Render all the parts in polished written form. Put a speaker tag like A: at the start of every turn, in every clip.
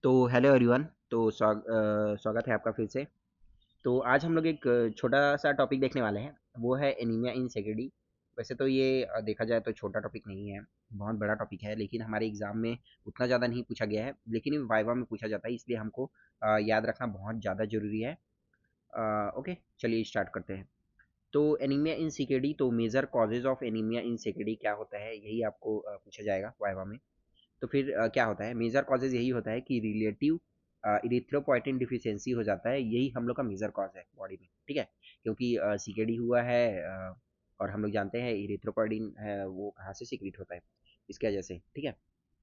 A: तो hello everyone. तो स्वागत है आपका फिर से। तो आज हम लोग एक छोटा-सा टॉपिक देखने वाले हैं, वो है एनीमिया इन सेकेंडरी। वैसे तो ये देखा जाए तो छोटा टॉपिक नहीं है, बहुत बड़ा टॉपिक है, लेकिन हमारे एग्ज़ाम में उतना ज़्यादा नहीं पूछा गया है, लेकिन ये वाइवा में पूछा जाता है, इसलिए हमको याद रखना बहुत ज़्यादा ज़रूरी है। ओके, चलिए स्टार्ट करते हैं। तो एनीमिया इन सीकेडी, तो major causes of anaemia in secondary क्या होता है, यही आपको पूछा जाएगा वाइवा में। तो फिर क्या होता है, मेजर कॉजेज यही होता है कि रिलेटिव इरिथ्रोपोइटिन डिफिशियंसी हो जाता है, यही हम लोग का मेजर कॉज है बॉडी में, ठीक है। क्योंकि सीकेडी हुआ है और हम लोग जानते हैं इरिथ्रोपोइटिन है वो कहाँ से सीक्रेट होता है, इसकी वजह से, ठीक है।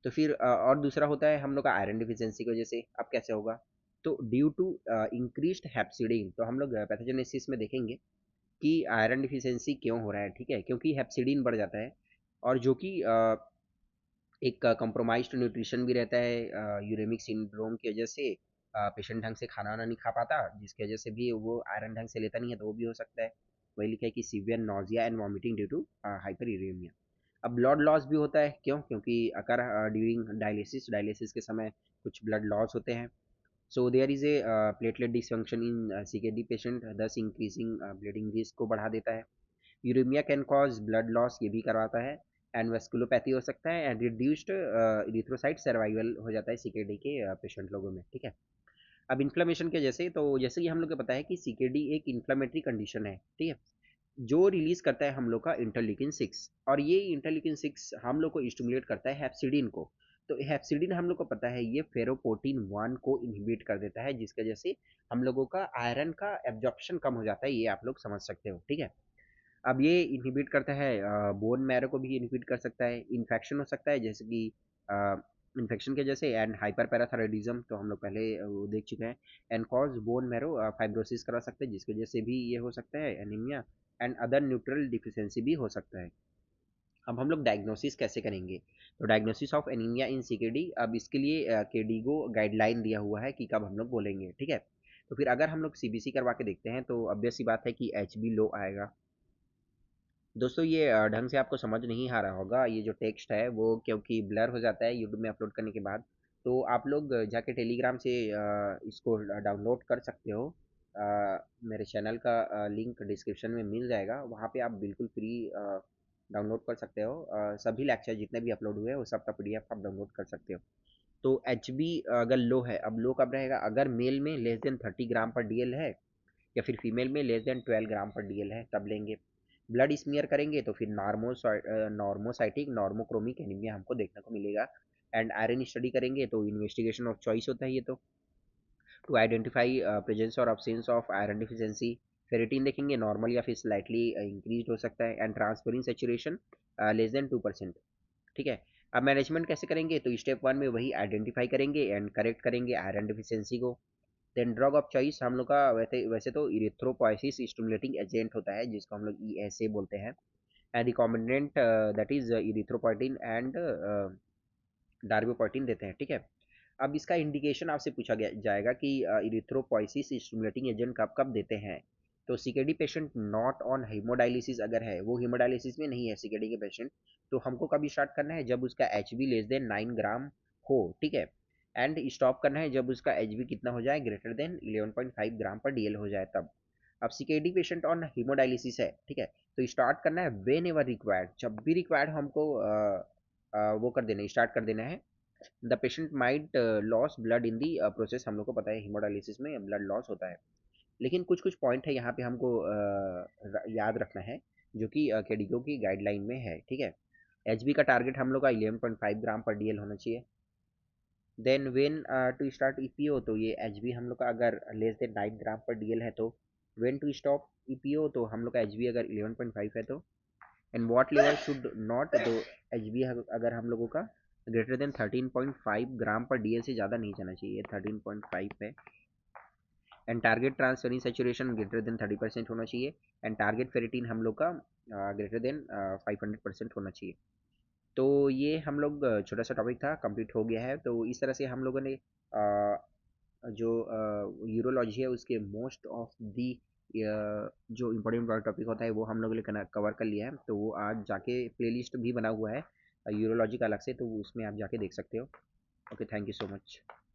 A: तो फिर और दूसरा होता है हम लोग का आयरन डिफिशियंसी की वजह से। अब कैसे होगा, तो ड्यू टू इंक्रीज्ड हेप्सिडिन, तो हम लोग पैथोजेनेसिस में देखेंगे कि आयरन डिफिशियंसी क्यों हो रहा है, ठीक है, क्योंकि हेप्सिडिन बढ़ जाता है और जो कि एक कंप्रोमाइज्ड न्यूट्रिशन भी रहता है यूरेमिक सिंड्रोम की वजह से। पेशेंट ढंग से खाना वाना नहीं खा पाता, जिसकी वजह से भी वो आयरन ढंग से लेता नहीं है, तो वो भी हो सकता है। वही लिखा है कि severe nausea and vomiting due to hyper uraemia. अब ब्लड लॉस भी होता है, क्यों, क्योंकि अगर ड्यूरिंग डायलिसिस डायलिसिस के समय कुछ ब्लड लॉस होते हैं। So there is a platelet dysfunction in CKD patient, thus increasing bleeding risk को बढ़ा देता है। Uraemia can cause blood loss, ये भी करवाता है। एंड वेस्कुलोपैथी हो सकता है एंड रिड्यूस्ड इरिथ्रोसाइट सर्वाइवल हो जाता है सीकेडी के पेशेंट लोगों में, ठीक है। अब इन्फ्लेमेशन के जैसे, तो जैसे कि हम लोग को पता है कि सीकेडी एक इन्फ्लेमेटरी कंडीशन है, ठीक है, जो रिलीज करता है हम लोग का इंटरल्यूकिन 6, और ये इंटरल्यूकिन 6 हम लोग को स्टिमुलेट करता है हेप्सिडिन को। तो हेप्सिडिन हम लोग को पता है ये फेरोपोटीन 1 को इनहिबिट कर देता है, जिसकी वजह से हम लोगों का आयरन का एब्जॉर्प्शन कम हो जाता है, ये आप लोग समझ सकते हो, ठीक है। अब ये इनहिबिट करता है बोन मैरो को भी इनहिबिट कर सकता है, इन्फेक्शन हो सकता है जैसे कि इन्फेक्शन के जैसे, एंड हाइपर पैराथायरॉयडिज्म तो हम लोग पहले वो देख चुके हैं। And cause bone marrow fibrosis करा सकते हैं, जिसकी वजह से भी ये हो सकता है anaemia. And other neutral deficiency भी हो सकता है। अब हम लोग डायग्नोसिस कैसे करेंगे, तो diagnosis of anaemia in CKD, अब इसके लिए केडीगो गाइडलाइन दिया हुआ है कि कब हम लोग बोलेंगे, ठीक है। तो फिर अगर हम लोग सीबीसी करवा के देखते हैं तो ऑब्वियस सी बात है कि एच बी लो आएगा। दोस्तों ये ढंग से आपको समझ नहीं आ रहा होगा, ये जो टेक्स्ट है वो क्योंकि ब्लर हो जाता है यूट्यूब में अपलोड करने के बाद। तो आप लोग जाके टेलीग्राम से इसको डाउनलोड कर सकते हो। मेरे चैनल का लिंक डिस्क्रिप्शन में मिल जाएगा, वहाँ पे आप बिल्कुल फ्री डाउनलोड कर सकते हो। सभी लेक्चर जितने भी अपलोड हुए हैं वो सब का पीडीएफ आप डाउनलोड कर सकते हो। तो एच बी अगर लो है, अब लो कब रहेगा, अगर मेल में लेस देन 30 ग्राम पर डीएल है या फिर फीमेल में लेस देन 12 ग्राम पर डीएल है, तब लेंगे। ब्लड स्मीयर करेंगे तो फिर नॉर्मोसाइटिक नॉर्मोक्रोमिक एनीमिया हमको देखने को मिलेगा। एंड आयरन स्टडी करेंगे तो इन्वेस्टिगेशन ऑफ चॉइस होता है ये, तो टू आइडेंटिफाई प्रेजेंस और absence of iron deficiency. Ferritin देखेंगे नॉर्मल या फिर स्लाइटली इंक्रीज हो सकता है। And transferrin saturation less than 2%, ठीक है। अब मैनेजमेंट कैसे करेंगे, तो स्टेप 1 में वही आइडेंटिफाई करेंगे एंड करेक्ट करेंगे आयरन डिफिशियंसी को। देन ड्रग ऑफ चॉइस हम लोग का वैसे वैसे तो इरिथ्रोपोइसिस स्टिमुलेटिंग एजेंट होता है, जिसको हम लोग ईएसए बोलते हैं। And recombinant that is erythropoietin and darbepoetin देते हैं, ठीक है। अब इसका इंडिकेशन आपसे पूछा गया जाएगा कि इरिथ्रोपोइसिस स्टिमुलेटिंग एजेंट कब कब देते हैं। तो CKD patient not on haemodialysis अगर है, वो हीमोडायलिसिस में नहीं है सीकेडी के पेशेंट, तो हमको कब स्टार्ट करना है, जब उसका एच बी लेस देन 9 ग्राम हो, ठीक है। एंड स्टॉप करना है जब उसका एच बी कितना हो जाए, ग्रेटर देन 11.5 ग्राम पर डीएल हो जाए तब। अब सीकेडी पेशेंट ऑन हीमोडायलिसिस है, ठीक है, तो स्टार्ट करना है वेन एवर रिक्वायर्ड, जब भी रिक्वायर्ड हमको वो कर देना, स्टार्ट कर देना है। The patient might loss blood in the process, हम लोग को पता है हीमोडायलिसिस में ब्लड लॉस होता है। लेकिन कुछ कुछ पॉइंट है यहाँ पे हमको याद रखना है, जो कि केडिको की गाइडलाइन में है, ठीक है। एच बी का टारगेट हम लोग का 11.5 ग्राम पर डीएल होना चाहिए। Then when to start EPO, तो ये एच बी हम लोग का अगर लेस देन 9 ग्राम पर डीएल है तो। वेन टू स्टॉप ईपीओ, तो हम लोग का एच बी अगर 11.5 है तो। And what level should not, तो एच बी अगर हम लोगों का ग्रेटर देन 13.5 ग्राम पर डीएल से ज़्यादा नहीं जाना चाहिए, 13.5 पे। And target transferrin saturation greater than 30% होना चाहिए। एंड टारगेट फेरिटीन हम लोग का ग्रेटर देन 500% होना चाहिए। तो ये हम लोग छोटा सा टॉपिक था, कंप्लीट हो गया है। तो इस तरह से हम लोगों ने जो यूरोलॉजी है उसके मोस्ट ऑफ दी जो इम्पोर्टेंट टॉपिक होता है वो हम लोगों ने कवर कर लिया है। तो वो आज जाके प्लेलिस्ट भी बना हुआ है यूरोलॉजी का अलग से, तो उसमें आप जाके देख सकते हो। Okay, thank you so much.